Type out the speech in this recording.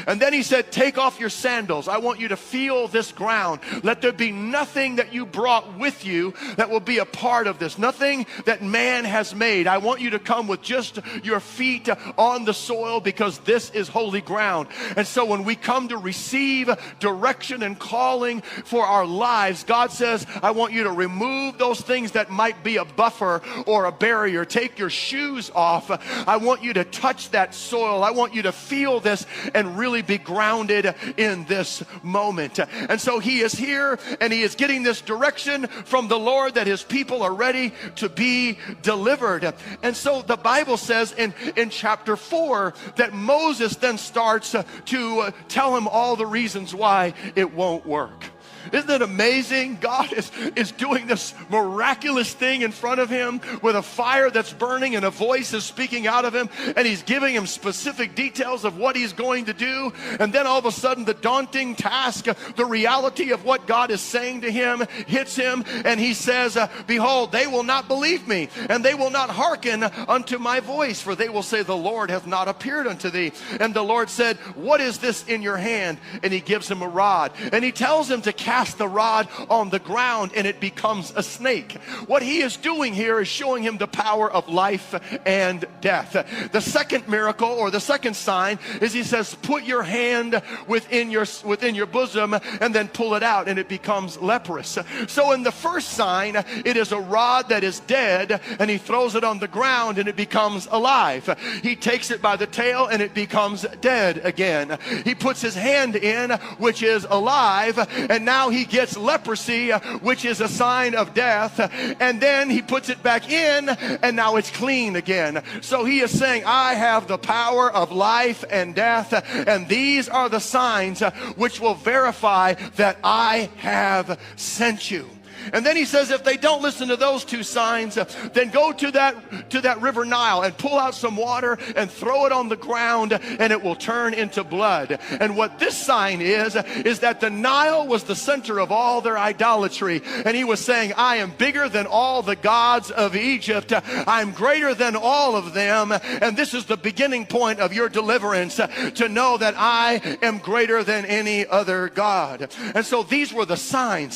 And then he said, take off your sandals. I want you to feel this ground. Let there be nothing that you brought with you that will be a part of this. Nothing that man has made. I want you to come with just your feet on the soil, because this is holy ground. And so when we come to receive direction and calling for our lives, God says, I want you to remove those things that might be a buffer or a barrier. Take your shoes off. I want you to touch that soil. I want you to feel this and really be grounded in this moment. And so he is here, and he is getting this direction from the Lord that his people are ready to be delivered. And so the Bible says in chapter 4 that Moses then starts to tell him all the reasons why it won't work. Isn't it amazing? God is doing this miraculous thing in front of him with a fire that's burning and a voice is speaking out of him, and he's giving him specific details of what he's going to do. And then all of a sudden the daunting task, the reality of what God is saying to him hits him, and he says, behold, they will not believe me, and they will not hearken unto my voice, for they will say, the Lord hath not appeared unto thee. And the Lord said, what is this in your hand? And he gives him a rod, and he tells him to cast the rod on the ground, and it becomes a snake. What he is doing here is showing him the power of life and death. The second miracle, or the second sign, is he says, put your hand within your bosom and then pull it out, and it becomes leprous. So in the first sign, it is a rod that is dead, and he throws it on the ground and it becomes alive. He takes it by the tail and it becomes dead again. He puts his hand in, which is alive, and now he gets leprosy, which is a sign of death, and then he puts it back in, and now it's clean again. So he is saying, I have the power of life and death, and these are the signs which will verify that I have sent you. And then he says, if they don't listen to those two signs, then go to that river Nile and pull out some water and throw it on the ground, and it will turn into blood. And what this sign is that the Nile was the center of all their idolatry. And he was saying, I am bigger than all the gods of Egypt. I'm greater than all of them. And this is the beginning point of your deliverance, to know that I am greater than any other God. And so these were the signs.